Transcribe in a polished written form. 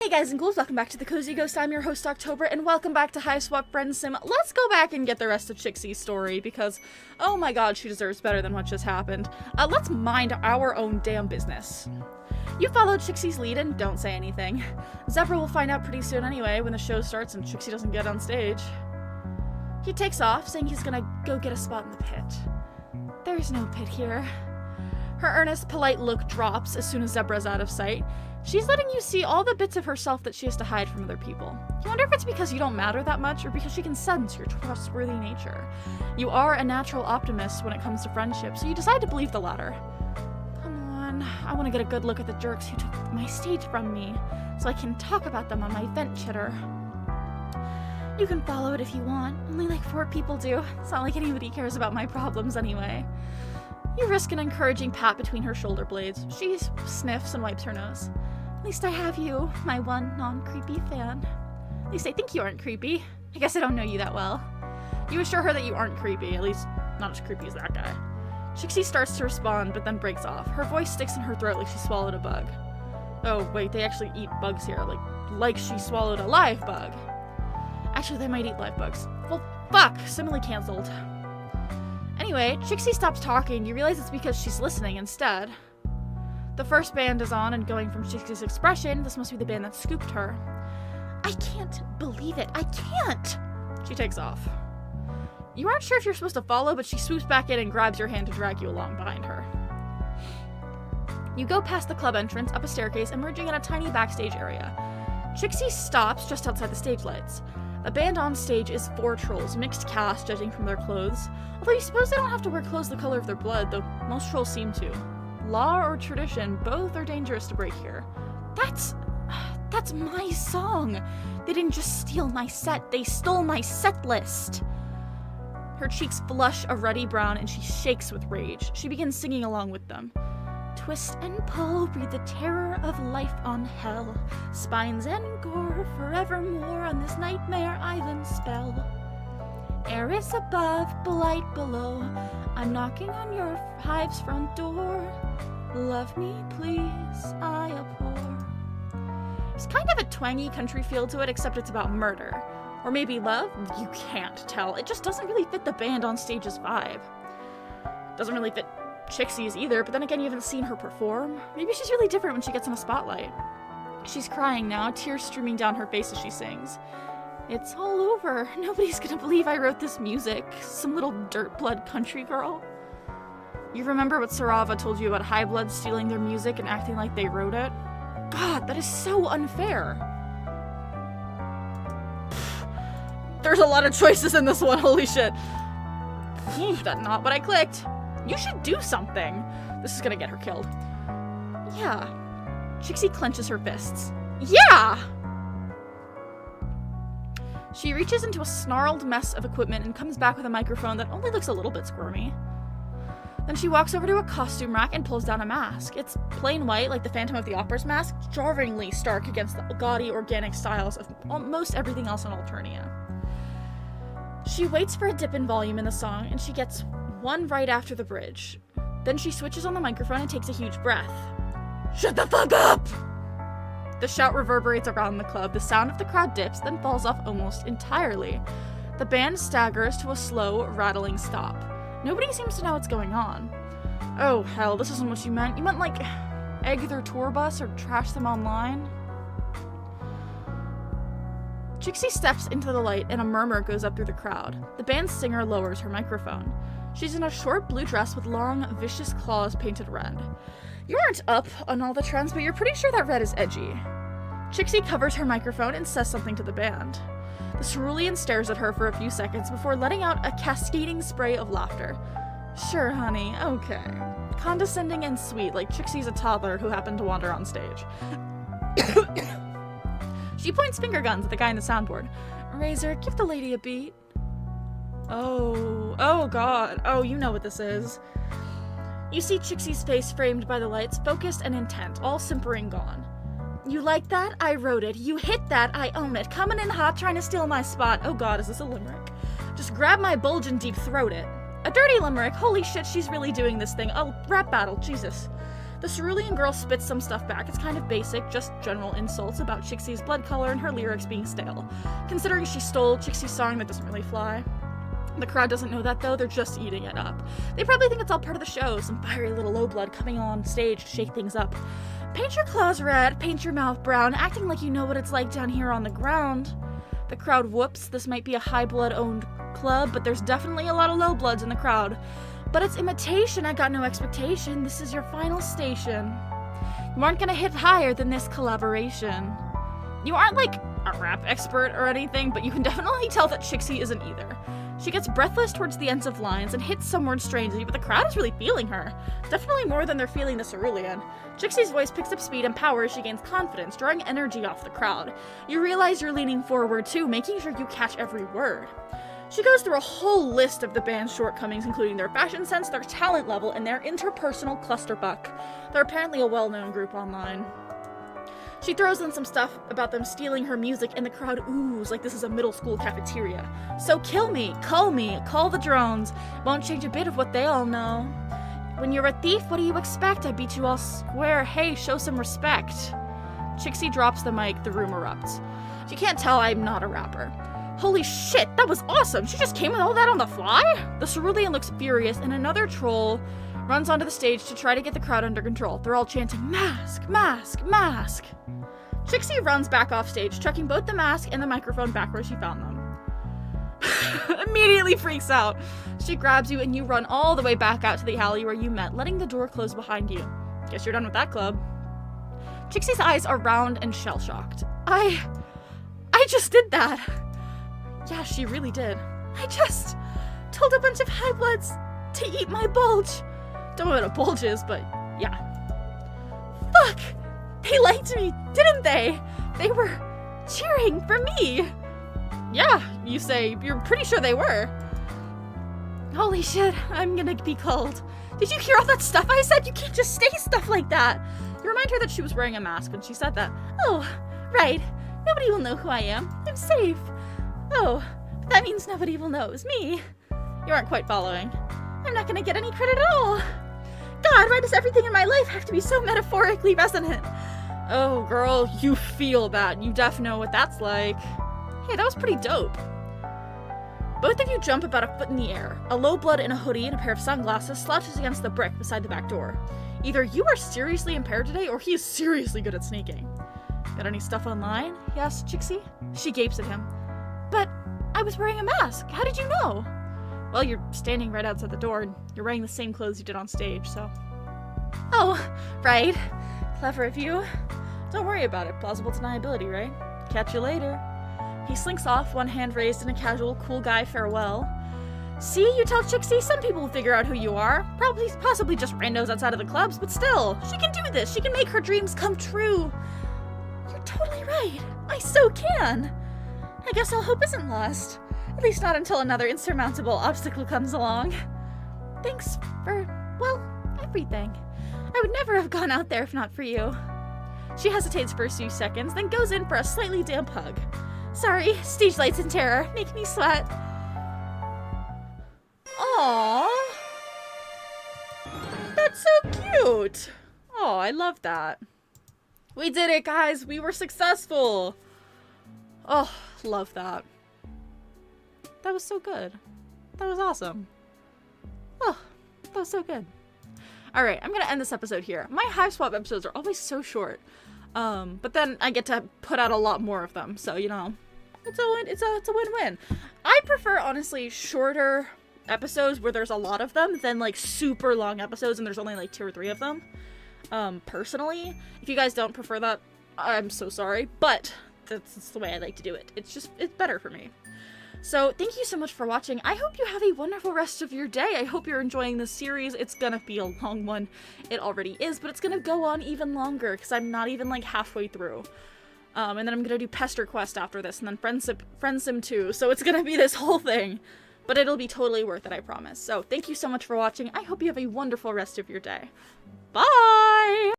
Hey guys and ghouls, welcome back to the Cozy Ghost. I'm your host October, and welcome back to Hiveswap Friendsim. Let's go back and get the rest of Chixie's story, because, oh my god, she deserves better than what just happened. Let's mind our own damn business. You followed Chixie's lead and don't say anything. Zebra will find out pretty soon anyway, when the show starts and Chixie doesn't get on stage. He takes off, saying he's gonna go get a spot in the pit. There's no pit here. Her earnest, polite look drops as soon as Zebra's out of sight. She's letting you see all the bits of herself that she has to hide from other people. You wonder if it's because you don't matter that much, or because she can sense your trustworthy nature. You are a natural optimist when it comes to friendship, so you decide to believe the latter. Come on, I want to get a good look at the jerks who took my stage from me, so I can talk about them on my vent chitter. You can follow it if you want, only like 4 people do. It's not like anybody cares about my problems anyway. You risk an encouraging pat between her shoulder blades. She sniffs and wipes her nose. At least I have you, my one non-creepy fan. At least I think you aren't creepy. I guess I don't know you that well. You assure her that you aren't creepy, at least not as creepy as that guy. Chixie starts to respond, but then breaks off. Her voice sticks in her throat like she swallowed a bug. Oh, wait, they actually eat bugs here, like she swallowed a live bug. Actually, they might eat live bugs. Well, fuck, simile cancelled. Anyway, Chixie stops talking. You realize it's because she's listening instead. The first band is on, and going from Chixie's expression, this must be the band that scooped her. I can't believe it. I can't! She takes off. You aren't sure if you're supposed to follow, but she swoops back in and grabs your hand to drag you along behind her. You go past the club entrance, up a staircase, emerging in a tiny backstage area. Chixie stops just outside the stage lights. The band on stage is 4 trolls, mixed caste judging from their clothes. Although you suppose they don't have to wear clothes the color of their blood, though most trolls seem to. Law or tradition, both are dangerous to break here. That's my song! They didn't just steal my set, they stole my set list! Her cheeks flush a ruddy brown and she shakes with rage. She begins singing along with them. Twist and pull, breathe the terror of life on hell. Spines and gore forevermore on this nightmare island spell. Air is above, blight below. I'm knocking on your hive's front door. Love me, please, I abhor. It's kind of a twangy country feel to it, except it's about murder. Or maybe love? You can't tell. It just doesn't really fit the band on stage's vibe. Doesn't really fit Chixie's either, but then again, you haven't seen her perform. Maybe she's really different when she gets in a spotlight. She's crying now, tears streaming down her face as she sings. It's all over. Nobody's gonna believe I wrote this music. Some little dirt blood country girl. You remember what Sarava told you about high bloods stealing their music and acting like they wrote it? God, that is so unfair. There's a lot of choices in this one, holy shit. That's not what I clicked. You should do something. This is gonna get her killed. Yeah. Chixie clenches her fists. Yeah! She reaches into a snarled mess of equipment and comes back with a microphone that only looks a little bit squirmy. Then she walks over to a costume rack and pulls down a mask. It's plain white, like the Phantom of the Opera's mask, jarringly stark against the gaudy, organic styles of almost everything else on Alternia. She waits for a dip in volume in the song, and she gets one right after the bridge. Then she switches on the microphone and takes a huge breath. Shut the fuck up! The shout reverberates around the club. The sound of the crowd dips, then falls off almost entirely. The band staggers to a slow, rattling stop. Nobody seems to know what's going on. Oh, hell, this isn't what you meant. You meant, like, egg their tour bus or trash them online? Chixie steps into the light and a murmur goes up through the crowd. The band's singer lowers her microphone. She's in a short blue dress with long, vicious claws painted red. You aren't up on all the trends, but you're pretty sure that red is edgy. Chixie covers her microphone and says something to the band. The cerulean stares at her for a few seconds before letting out a cascading spray of laughter. Sure, honey, okay. Condescending and sweet, like Chixie's a toddler who happened to wander on stage. She points finger guns at the guy in the soundboard. Razor, give the lady a beat. Oh god. Oh, you know what this is. You see Chixie's face framed by the lights, focused and intent, all simpering gone. You like that? I wrote it. You hit that? I own it. Coming in hot, trying to steal my spot. Oh god, is this a limerick? Just grab my bulge and deep throat it. A dirty limerick. Holy shit, she's really doing this thing. Oh, rap battle. Jesus. The cerulean girl spits some stuff back. It's kind of basic, just general insults about Chixie's blood color and her lyrics being stale. Considering she stole Chixie's song, that doesn't really fly. The crowd doesn't know that though, they're just eating it up. They probably think it's all part of the show, some fiery little low blood coming on stage to shake things up. Paint your claws red, paint your mouth brown, acting like you know what it's like down here on the ground. The crowd whoops, this might be a high blood owned club, but there's definitely a lot of low bloods in the crowd. But it's imitation, I got no expectation. This is your final station. You aren't gonna hit higher than this collaboration. You aren't like a rap expert or anything, but you can definitely tell that Chixie isn't either. She gets breathless towards the ends of lines and hits some words strangely, but the crowd is really feeling her. Definitely more than they're feeling the cerulean. Chixie's voice picks up speed and power as she gains confidence, drawing energy off the crowd. You realize you're leaning forward too, making sure you catch every word. She goes through a whole list of the band's shortcomings, including their fashion sense, their talent level, and their interpersonal clusterfuck. They're apparently a well-known group online. She throws in some stuff about them stealing her music, and the crowd oohs like this is a middle school cafeteria. So kill me, call the drones. Won't change a bit of what they all know. When you're a thief, what do you expect? I beat you all square. Hey, show some respect. Chixie drops the mic, the room erupts. You can't tell I'm not a rapper. Holy shit, that was awesome! She just came with all that on the fly? The cerulean looks furious, and another troll runs onto the stage to try to get the crowd under control. They're all chanting, mask, mask, mask. Chixie runs back off stage, chucking both the mask and the microphone back where she found them. Immediately freaks out. She grabs you and you run all the way back out to the alley where you met, letting the door close behind you. Guess you're done with that club. Chixie's eyes are round and shell-shocked. I just did that. Yeah, she really did. I just told a bunch of high bloods to eat my bulge. Don't know what a bulge is, but yeah. Fuck! They liked me, didn't they? They were cheering for me. Yeah, you say. You're pretty sure they were. Holy shit, I'm gonna be cold. Did you hear all that stuff I said? You can't just say stuff like that. You remind her that she was wearing a mask when she said that. Oh, right. Nobody will know who I am. I'm safe. Oh, but that means nobody will know it was me. You aren't quite following. I'm not gonna get any credit at all. God, why does everything in my life have to be so metaphorically resonant? Oh, girl, you feel that. You def know what that's like. Hey, that was pretty dope. Both of you jump about a foot in the air. A low blood in a hoodie and a pair of sunglasses slouches against the brick beside the back door. Either you are seriously impaired today, or he is seriously good at sneaking. Got any stuff online? He asks Chixie. She gapes at him. But I was wearing a mask. How did you know? Well, you're standing right outside the door, and you're wearing the same clothes you did on stage, so... Oh, right. Clever of you. Don't worry about it. Plausible deniability, right? Catch you later. He slinks off, one hand raised in a casual, cool guy farewell. See, you tell Chixie, some people will figure out who you are. Possibly just randos outside of the clubs, but still, she can do this. She can make her dreams come true. You're totally right. I so can. I guess all hope isn't lost. At least not until another insurmountable obstacle comes along. Thanks for, well, everything. I would never have gone out there if not for you. She hesitates for a few seconds, then goes in for a slightly damp hug. Sorry, stage lights and terror make me sweat. Aww. That's so cute. Oh, I love that. We did it, guys. We were successful. Oh, love that. That was so good. That was awesome. Oh, that was so good. Alright, I'm gonna end this episode here. My Hiveswap episodes are always so short. But then I get to put out a lot more of them, so, you know, it's a win-win. I prefer, honestly, shorter episodes where there's a lot of them than, like, super long episodes and there's only, like, 2 or 3 of them. Personally, if you guys don't prefer that, I'm so sorry, but that's the way I like to do it. It's better for me. So, thank you so much for watching. I hope you have a wonderful rest of your day. I hope you're enjoying this series. It's gonna be a long one. It already is, but it's gonna go on even longer because I'm not even, like, halfway through. And then I'm gonna do Pester Quest after this, and then Friendsim 2, so it's gonna be this whole thing. But it'll be totally worth it, I promise. So, thank you so much for watching. I hope you have a wonderful rest of your day. Bye!